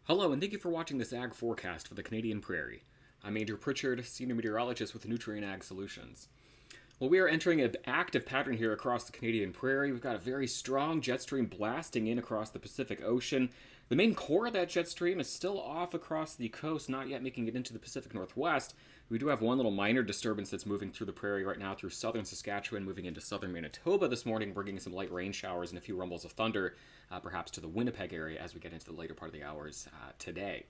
Hello, and thank you for watching this ag forecast for the Canadian Prairie. I'm Andrew Pritchard, Senior Meteorologist with Nutrien Ag Solutions. Well, we are entering an active pattern here across the Canadian Prairie. We've got a very strong jet stream blasting in across the Pacific Ocean. The main core of that jet stream is still off across the coast, not yet making it into the Pacific Northwest. We do have one little minor disturbance that's moving through the prairie right now through southern Saskatchewan, moving into southern Manitoba this morning, bringing some light rain showers and a few rumbles of thunder, perhaps to the Winnipeg area as we get into the later part of the hours today.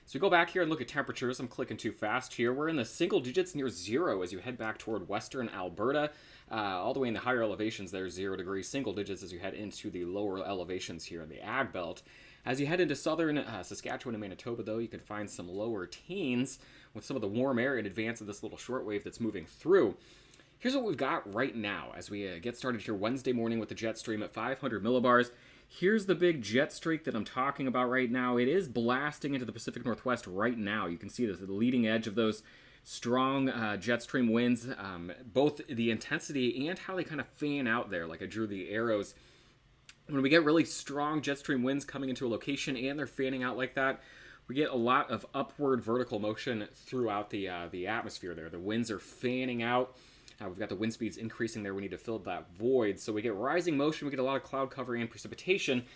So we go back here and look at temperatures. I'm clicking too fast here. We're in the single digits near zero as you head back toward western Alberta. All the way in the higher elevations, there's 0 degrees, single digits as you head into the lower elevations here in the Ag Belt. As you head into southern Saskatchewan and Manitoba, though, you can find some lower teens with some of the warm air in advance of this little shortwave that's moving through. Here's what we've got right now as we get started here Wednesday morning with the jet stream at 500 millibars. Here's the big jet streak that I'm talking about right now. It is blasting into the Pacific Northwest right now. You can see this, the leading edge of those strong jet stream winds, both the intensity and how they kind of fan out there, like I drew the arrows. When we get really strong jet stream winds coming into a location and they're fanning out like that, we get a lot of upward vertical motion throughout the atmosphere there. The winds are fanning out. We've got the wind speeds increasing there. We need to fill that void. So we get rising motion. We get a lot of cloud cover and precipitation.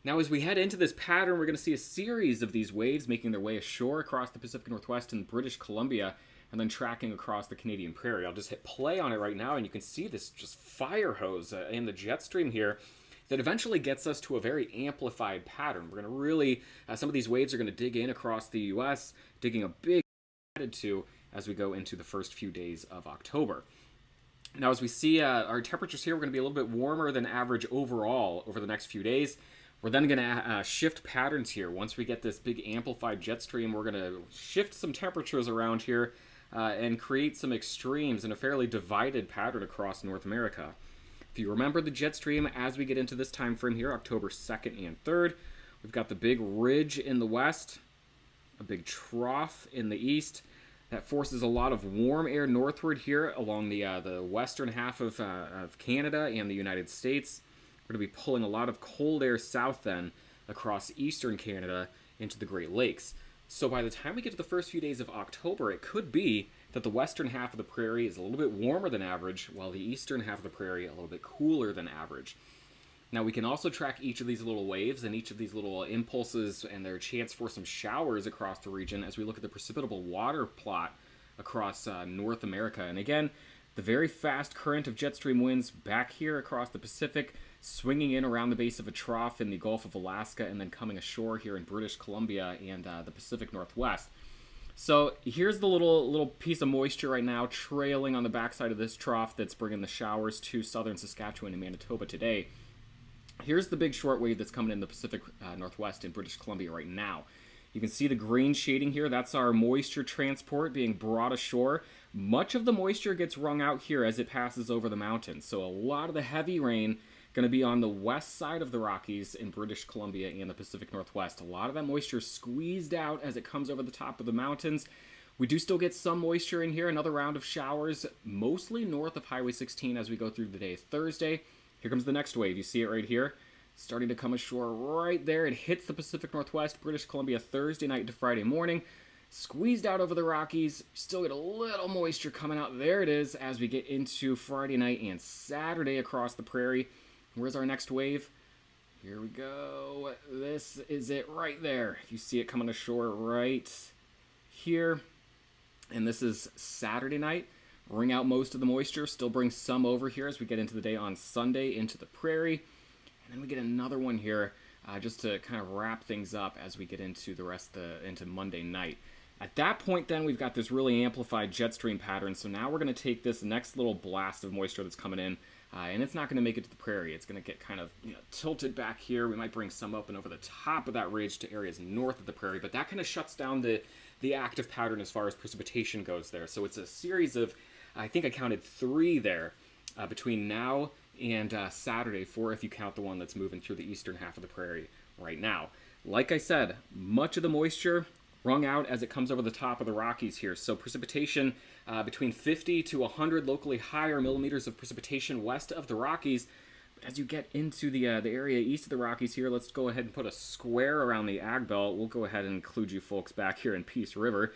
Now, as we head into this pattern, we're going to see a series of these waves making their way ashore across the Pacific Northwest and British Columbia, and then tracking across the Canadian Prairie. I'll just hit play on it right now, and you can see this just fire hose in the jet stream here that eventually gets us to a very amplified pattern. We're going to really, some of these waves are going to dig in across the U.S., digging a big added to as we go into the first few days of October. Now, as we see our temperatures here, we're going to be a little bit warmer than average overall over the next few days. We're then going to shift patterns here. Once we get this big amplified jet stream, we're going to shift some temperatures around here and create some extremes in a fairly divided pattern across North America. If you remember the jet stream, as we get into this time frame here, October 2nd and 3rd, we've got the big ridge in the west, a big trough in the east. That forces a lot of warm air northward here along the western half of Canada and the United States. We're going to be pulling a lot of cold air south then across eastern Canada into the Great Lakes. So by the time we get to the first few days of October, it could be that the western half of the prairie is a little bit warmer than average, while the eastern half of the prairie a little bit cooler than average. Now, we can also track each of these little waves and each of these little impulses and their chance for some showers across the region as we look at the precipitable water plot across North America. And again, the very fast current of jet stream winds back here across the Pacific, swinging in around the base of a trough in the Gulf of Alaska and then coming ashore here in British Columbia and the Pacific Northwest. So here's the little piece of moisture right now trailing on the backside of this trough that's bringing the showers to southern Saskatchewan and Manitoba today. Here's the big shortwave that's coming in the Pacific Northwest in British Columbia right now. You can see the green shading here. That's our moisture transport being brought ashore. Much of the moisture gets wrung out here as it passes over the mountains. So a lot of the heavy rain going to be on the west side of the Rockies in British Columbia and the Pacific Northwest. A lot of that moisture squeezed out as it comes over the top of the mountains. We do still get some moisture in here. Another round of showers, mostly north of Highway 16 as we go through the day Thursday. Here comes the next wave. You see it right here. Starting to come ashore right there. It hits the Pacific Northwest, British Columbia Thursday night to Friday morning. Squeezed out over the Rockies. Still get a little moisture coming out. There it is as we get into Friday night and Saturday across the prairie. Where's our next wave? Here we go. This is it right there. You see it coming ashore right here. And this is Saturday night. Wring out most of the moisture. Still bring some over here as we get into the day on Sunday into the prairie. And then we get another one here just to kind of wrap things up as we get into the rest into Monday night. At that point, then, we've got this really amplified jet stream pattern. So now we're going to take this next little blast of moisture that's coming in, and it's not going to make it to the prairie. It's going to get kind of tilted back here. We might bring some up and over the top of that ridge to areas north of the prairie, but that kind of shuts down the active pattern as far as precipitation goes there. So it's a series of, I think I counted 3 there between now and Saturday, 4 if you count the one that's moving through the eastern half of the prairie right now. Like I said, much of the moisture wrung out as it comes over the top of the Rockies here. So precipitation between 50 to 100 locally higher millimeters of precipitation west of the Rockies. As you get into the area east of the Rockies here, let's go ahead and put a square around the ag belt. We'll go ahead and include you folks back here in Peace River.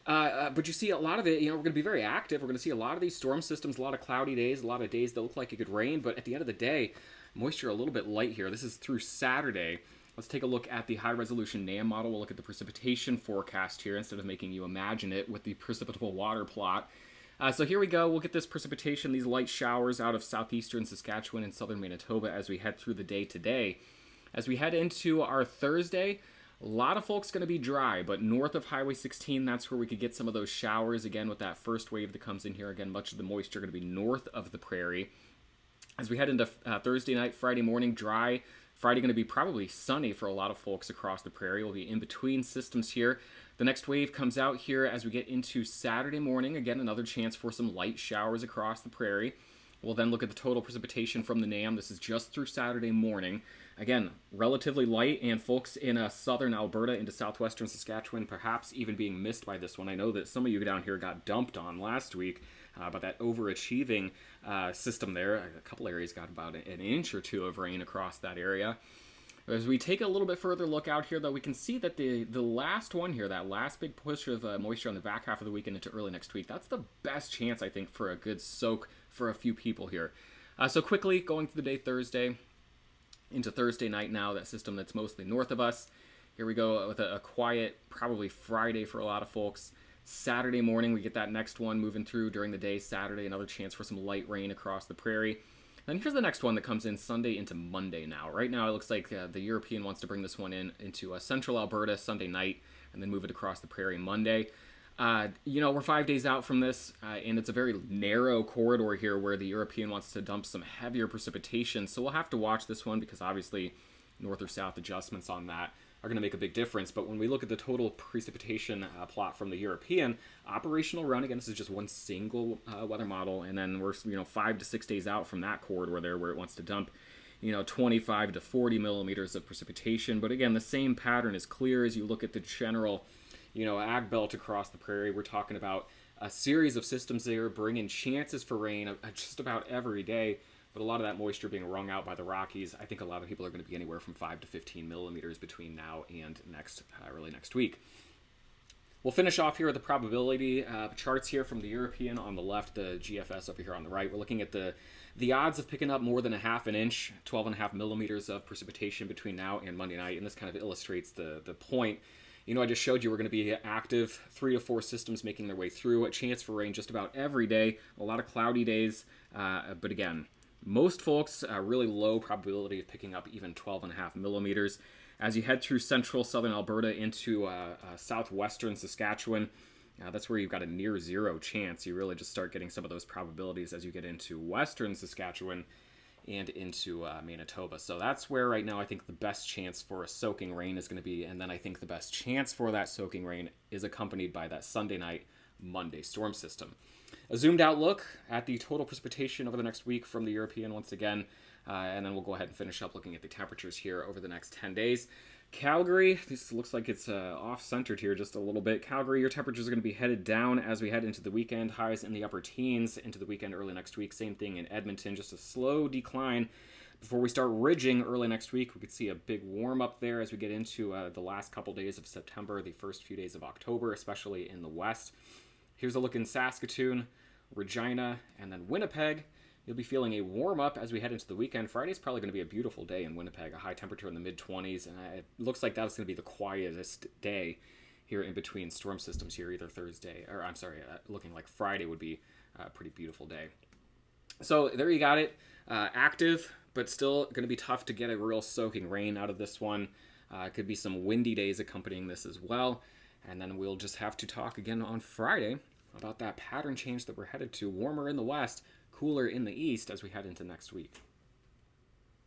But you see a lot of it, we're going to be very active. We're going to see a lot of these storm systems, a lot of cloudy days, a lot of days that look like it could rain. But at the end of the day, moisture a little bit light here. This is through Saturday. Let's take a look at the high-resolution NAM model. We'll look at the precipitation forecast here instead of making you imagine it with the precipitable water plot. So here we go. We'll get this precipitation, these light showers out of southeastern Saskatchewan and southern Manitoba as we head through the day today. As we head into our Thursday, a lot of folks going to be dry, but north of Highway 16, that's where we could get some of those showers again with that first wave that comes in here. Again, much of the moisture going to be north of the Prairie. As we head into Thursday night, Friday morning, dry. Friday going to be probably sunny for a lot of folks across the Prairie. We'll be in between systems here. The next wave comes out here as we get into Saturday morning. Again, another chance for some light showers across the Prairie. We'll then look at the total precipitation from the NAM. This is just through Saturday morning. Again, relatively light, and folks in southern Alberta into southwestern Saskatchewan perhaps even being missed by this one. I know that some of you down here got dumped on last week, but that overachieving system there, a couple areas got about an inch or two of rain across that area. As we take a little bit further look out here, though, we can see that the last one here, that last big push of moisture on the back half of the weekend into early next week, that's the best chance, I think, for a good soak for a few people here. So quickly, going through the day Thursday, into Thursday night now, that system that's mostly north of us. Here we go with a quiet, probably Friday for a lot of folks. Saturday morning, we get that next one moving through during the day. Saturday, another chance for some light rain across the Prairie. Then here's the next one that comes in Sunday into Monday now. Right now, it looks like the European wants to bring this one into central Alberta Sunday night and then move it across the Prairie Monday. We're 5 days out from this, and it's a very narrow corridor here where the European wants to dump some heavier precipitation. So we'll have to watch this one because obviously north or south adjustments on that are going to make a big difference. But when we look at the total precipitation plot from the European, operational run, again, this is just one single weather model, and then we're 5 to 6 days out from that corridor there where it wants to dump 25 to 40 millimeters of precipitation. But again, the same pattern is clear as you look at the general ag belt across the Prairie. We're talking about a series of systems there bringing chances for rain just about every day. But a lot of that moisture being wrung out by the Rockies, I think a lot of people are going to be anywhere from 5 to 15 millimeters between now and early next week. We'll finish off here with the probability charts here from the European on the left, the GFS over here on the right. We're looking at the odds of picking up more than a half an inch, 12.5 millimeters of precipitation between now and Monday night. And this kind of illustrates the point. I just showed you we're going to be active, 3 to 4 systems making their way through. A chance for rain just about every day. A lot of cloudy days, but again, most folks, really low probability of picking up even 12.5 millimeters. As you head through central southern Alberta into southwestern Saskatchewan, that's where you've got a near zero chance. You really just start getting some of those probabilities as you get into western Saskatchewan and into Manitoba. So that's where right now I think the best chance for a soaking rain is going to be. And then I think the best chance for that soaking rain is accompanied by that Sunday night, Monday storm system. A zoomed out look at the total precipitation over the next week from the European once again, and then we'll go ahead and finish up looking at the temperatures here over the next 10 days. Calgary, this looks like it's off-centered here just a little bit. Calgary, your temperatures are going to be headed down as we head into the weekend. Highs in the upper teens into the weekend early next week. Same thing in Edmonton, just a slow decline before we start ridging early next week. We could see a big warm-up there as we get into the last couple days of September, the first few days of October, especially in the west. Here's a look in Saskatoon, Regina, and then Winnipeg. You'll be feeling a warm-up as we head into the weekend. Friday's probably going to be a beautiful day in Winnipeg, a high temperature in the mid-20s, and it looks like that's going to be the quietest day here in between storm systems here, looking like Friday would be a pretty beautiful day. So there you got it. Active, but still going to be tough to get a real soaking rain out of this one. Could be some windy days accompanying this as well. And then we'll just have to talk again on Friday about that pattern change that we're headed to. Warmer in the west, cooler in the east as we head into next week.